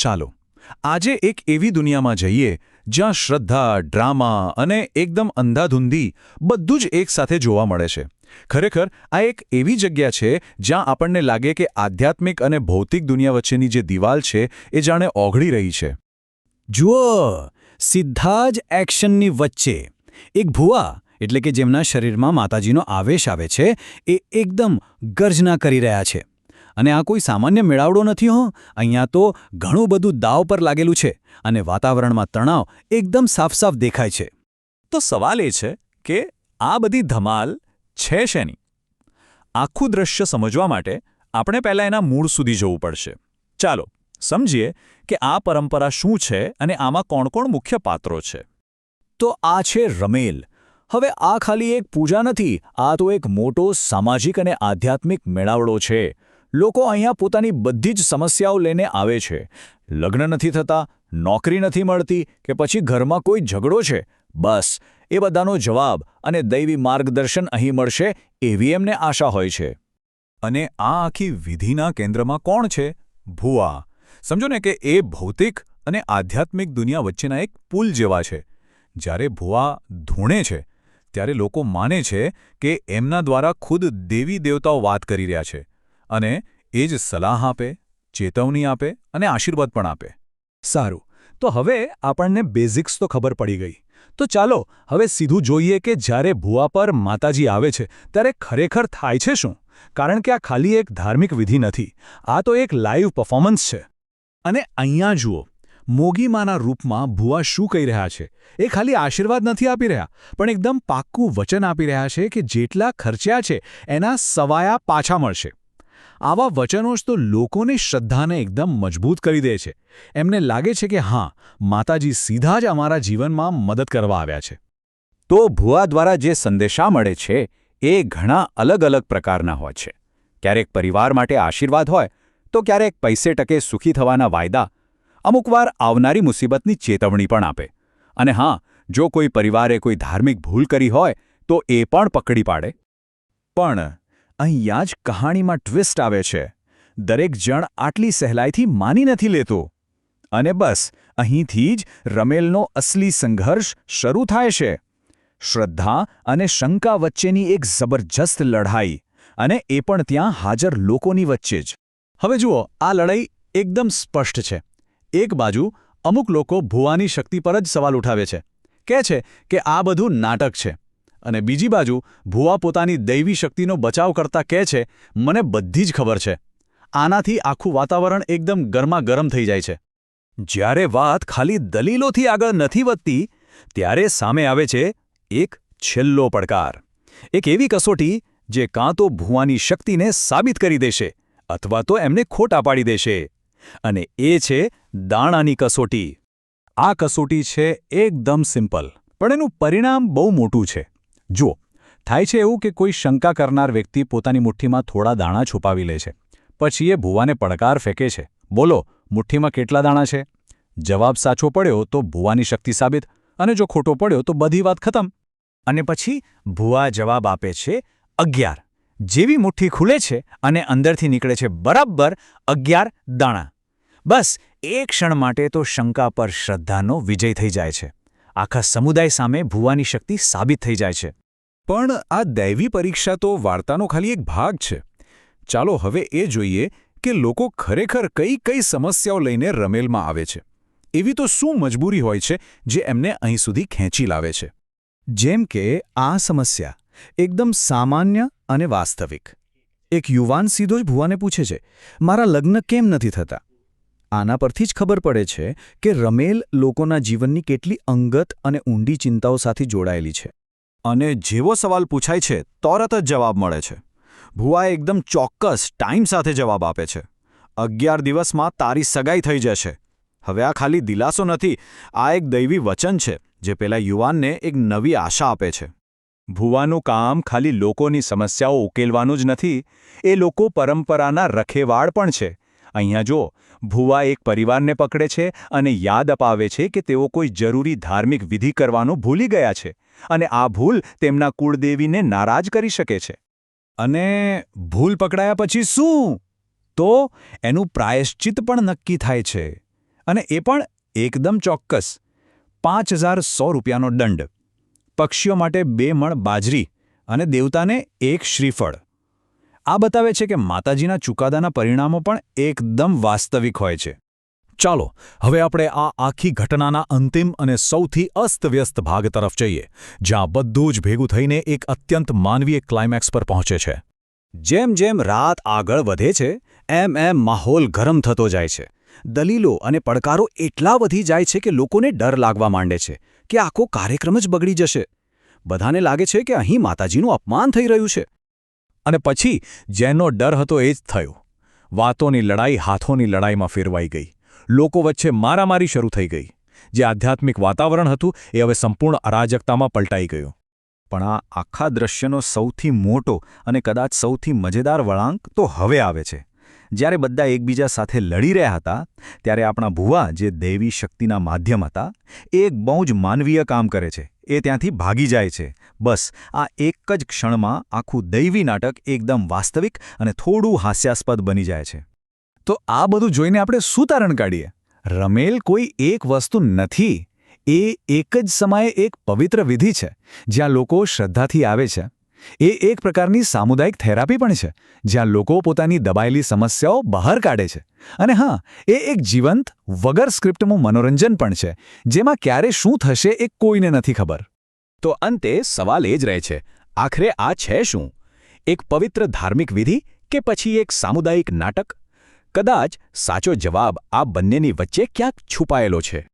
ચાલો આજે એક એવી દુનિયામાં જઈએ જ્યાં શ્રદ્ધા, ડ્રામા અને એકદમ અંધાધૂંધી બધું જ એકસાથે જોવા મળે છે. ખરેખર આ એક એવી જગ્યા છે જ્યાં આપણને લાગે કે આધ્યાત્મિક અને ભૌતિક દુનિયા વચ્ચેની જે દિવાલ છે એ જાણે ઓગળી રહી છે. જુઓ, સીધા જ એક્શનની વચ્ચે એક ભુવા એટલે કે જેમના શરીરમાં માતાજીનો આવેશ આવે છે એ એકદમ ગર્જના કરી રહ્યા છે. અને આ કોઈ સામાન્ય મેળાવડો નથી હો. અહીંયા તો ઘણું બધું દાવ પર લાગેલું છે અને વાતાવરણમાં તણાવ એકદમ સાફ દેખાય છે. તો સવાલ એ છે કે આ બધી ધમાલ છે શેની? આખું દ્રશ્ય સમજવા માટે આપણે પહેલાં એના મૂળ સુધી જવું પડશે. ચાલો સમજીએ કે આ પરંપરા શું છે અને આમાં કોણ કોણ મુખ્ય પાત્રો છે. તો આ છે રમેલ. હવે આ ખાલી એક પૂજા નથી, આ તો એક મોટો સામાજિક અને આધ્યાત્મિક મેળાવડો છે. લોકો અહીંયા પોતાની બધી જ સમસ્યાઓ લઈને આવે છે. લગ્ન નથી થતા, નોકરી નથી મળતી કે પછી ઘરમાં કોઈ ઝઘડો છે, બસ એ બધાનો જવાબ અને દૈવી માર્ગદર્શન અહીં મળશે એવી એમને આશા હોય છે. અને આ આખી વિધિના કેન્દ્રમાં કોણ છે? ભુવા. સમજો ને કે એ ભૌતિક અને આધ્યાત્મિક દુનિયા વચ્ચેના એક પુલ જેવા છે. જ્યારે ભુવા ધૂણે છે ત્યારે લોકો માને છે કે એમના દ્વારા ખુદ દેવી દેવતાઓ વાત કરી રહ્યા છે અને એ જ સલાહ આપે, ચેતવણી આપે અને આશીર્વાદ પણ આપે. સારું, તો હવે આપણને બેઝિક્સ તો ખબર પડી ગઈ. તો ચાલો હવે સીધું જોઈએ કે જ્યારે ભુવા પર માતાજી આવે છે ત્યારે ખરેખર થાય છે શું? કારણ કે આ ખાલી એક ધાર્મિક વિધિ નથી, આ તો એક લાઈવ પરફોર્મન્સ છે. અને અહીંયા જુઓ, મોગીમાના રૂપમાં ભુવા શું કહી રહ્યા છે? એ ખાલી આશીર્વાદ નથી આપી રહ્યા, પણ એકદમ પાક્કું વચન આપી રહ્યા છે કે જેટલા ખર્ચ્યા છે એના સવાયા પાછા મળશે. આવા વચનો જ તો લોકોની શ્રદ્ધાને એકદમ મજબૂત કરી દે છે. એમને લાગે છે કે હા, માતાજી સીધા જ અમારા જીવનમાં મદદ કરવા આવ્યા છે. તો ભુવા દ્વારા જે સંદેશા મળે છે એ ઘણા અલગ અલગ પ્રકારના હોય છે. ક્યારેક પરિવાર માટે આશીર્વાદ હોય તો ક્યારેક પૈસે ટકે સુખી થવાના વાયદા, અમુકવાર આવનારી મુસીબતની ચેતવણી પણ આપે. અને હા, જો કોઈ પરિવારે કોઈ ધાર્મિક ભૂલ કરી હોય તો એ પણ પકડી પાડે. પણ અહીંયા જ કહાણીમાં ટ્વિસ્ટ આવે છે. દરેક જણ આટલી સહેલાઈથી માની નથી લેતો. અને બસ અહીંથી જ રમેલનો અસલી સંઘર્ષ શરૂ થાય છે. શ્રદ્ધા અને શંકા વચ્ચેની એક જબરજસ્ત લડાઈ, અને એ પણ ત્યાં હાજર લોકોની વચ્ચે જ. હવે જુઓ, આ લડાઈ એકદમ સ્પષ્ટ છે. એક બાજુ અમુક લોકો ભુવાની શક્તિ પર જ સવાલ ઉઠાવે છે, કહે છે કે આ બધું નાટક છે. અને બીજી બાજુ ભુવા પોતાની દૈવી શક્તિનો બચાવ કરતા કહે છે, મને બધી જ ખબર છે. આનાથી આખું વાતાવરણ એકદમ ગરમાગરમ થઈ જાય છે. જ્યારે વાત ખાલી દલીલોથી આગળ નથી વધતી ત્યારે સામે આવે છે એક છેલ્લો પડકાર. એક એવી કસોટી જે કાં તો ભુવાની શક્તિને સાબિત કરી દેશે અથવા તો એમને ખોટા પાડી દેશે. અને એ છે દાણાની કસોટી. આ કસોટી છે એકદમ સિમ્પલ, પણ એનું પરિણામ બહુ મોટું છે. જુઓ, થાય છે એવું કે કોઈ શંકા કરનાર વ્યક્તિ પોતાની મુઠ્ઠીમાં થોડા દાણા છુપાવી લે છે. પછી એ ભુવાને પડકાર ફેંકે છે, બોલો, મુઠ્ઠીમાં કેટલા દાણા છે? જવાબ સાચો પડ્યો તો ભુવાની શક્તિ સાબિત, અને જો ખોટો પડ્યો તો બધી વાત ખતમ. અને પછી ભુવા જવાબ આપે છે 11. જેવી મુઠ્ઠી ખુલે છે અને અંદરથી નીકળે છે બરાબર 11 દાણા. બસ એક ક્ષણ માટે તો શંકા પર શ્રદ્ધાનો વિજય થઈ જાય છે. આખા સમુદાય સામે ભુવાની શક્તિ સાબિત થઈ જાય છે. પણ આ દૈવી પરીક્ષા તો વાર્તાનો ખાલી એક ભાગ છે. ચાલો હવે એ જોઈએ કે લોકો ખરેખર કઈ કઈ સમસ્યાઓ લઈને રમેલમાં આવે છે. એવી તો શું મજબૂરી હોય છે જે એમને અહીં સુધી ખેંચી લાવે છે? જેમ કે આ સમસ્યા એકદમ સામાન્ય અને વાસ્તવિક. એક યુવાન સીધો જ ભુવાને પૂછે છે, મારા લગ્ન કેમ નથી થતા? આના પરથી જ ખબર પડે છે કે રમેલ લોકોના જીવનની કેટલી અંગત અને ઊંડી ચિંતાઓ સાથે જોડાયેલી છે. અને જેવો સવાલ પૂછાય છે તરત જ જવાબ મળે છે. ભુવા એકદમ ચોક્કસ ટાઈમ સાથે જવાબ આપે છે. 11 દિવસમાં તારી સગાઈ થઈ જશે. હવે આ ખાલી દિલાસો નથી, આ એક દૈવી વચન છે જે પેલા યુવાનને એક નવી આશા આપે છે. ભુવાનું કામ ખાલી લોકોની સમસ્યાઓ ઉકેલવાનું જ નથી, એ લોકો પરંપરાના રખેવાળ પણ છે. અહીંયા જો, ભુવા એક પરિવારને પકડે છે અને યાદ અપાવે છે કે તેઓ કોઈ જરૂરી ધાર્મિક વિધિ કરવાનું ભૂલી ગયા છે, અને આ ભૂલ તેમના કુળદેવીને નારાજ કરી શકે છે. અને ભૂલ પકડાયા પછી શું? તો એનું પ્રાયશ્ચિત પણ નક્કી થાય છે. અને એ પણ એકદમ ચોક્કસ 5100 રૂપિયાનો દંડ, પક્ષીઓ માટે 2 મણ બાજરી અને દેવતાને 1 શ્રીફળ. આ બતાવે છે કે માતાજીના ચુકાદાના પરિણામો પણ એકદમ વાસ્તવિક હોય છે. ચાલો હવે આપણે આ આખી ઘટનાના અંતિમ અને સૌથી અસ્તવ્યસ્ત ભાગ તરફ જઈએ, જ્યાં બધું જ ભેગું થઈને એક અત્યંત માનવીય ક્લાઇમેક્સ પર પહોંચે છે. જેમ જેમ રાત આગળ વધે છે એમ માહોલ ગરમ થતો જાય છે. દલીલો અને પડકારો એટલા વધી જાય છે કે લોકોને ડર લાગવા માંડે છે કે આખો કાર્યક્રમ જ બગડી જશે. બધાને લાગે છે કે અહીં માતાજીનું અપમાન થઈ રહ્યું છે. અને પછી જેનો ડર હતો એ જ થયું. વાતોની લડાઈ હાથોની લડાઈમાં ફેરવાઈ ગઈ. લોકો વચ્ચે મારામારી શરૂ થઈ ગઈ. જે આધ્યાત્મિક વાતાવરણ હતું એ હવે સંપૂર્ણ અરાજકતામાં પલટાઈ ગયું. પણ આ આખા દ્રશ્યનો સૌથી મોટો અને કદાચ સૌથી મજેદાર વળાંક તો હવે આવે છે. જ્યારે બધા એકબીજા સાથે લડી રહ્યા હતા ત્યારે આપણા ભુવા, જે દૈવી શક્તિના માધ્યમ હતા, એક બહુ જ માનવીય કામ કરે છે. એ ત્યાંથી ભાગી જાય છે. બસ આ એક જ ક્ષણમાં આખું દૈવી નાટક એકદમ વાસ્તવિક અને થોડું હાસ્યાસ્પદ બની જાય છે. તો આ બધું જોઈને આપણે શું તારણ કાઢીએ? રમેલ કોઈ એક વસ્તુ નથી. એ એક જ સમયે એક પવિત્ર વિધિ છે જ્યાં લોકો શ્રદ્ધાથી આવે છે. એ એક પ્રકારની સામુદાયિક થેરાપી પણ છે જ્યાં લોકો પોતાની દબાયેલી સમસ્યાઓ બહાર કાઢે છે. અને હા, એ એક જીવંત વગર સ્ક્રિપ્ટનું મનોરંજન પણ છે જેમાં ક્યારે શું થશે એ કોઈને નથી ખબર. તો અંતે સવાલ એ જ રહે છે, આખરે આ છે શું? એક પવિત્ર ધાર્મિક વિધિ કે પછી એક સામુદાયિક નાટક? કદાચ સાચો જવાબ આ બંનેની વચ્ચે ક્યાંક છુપાયેલો છે.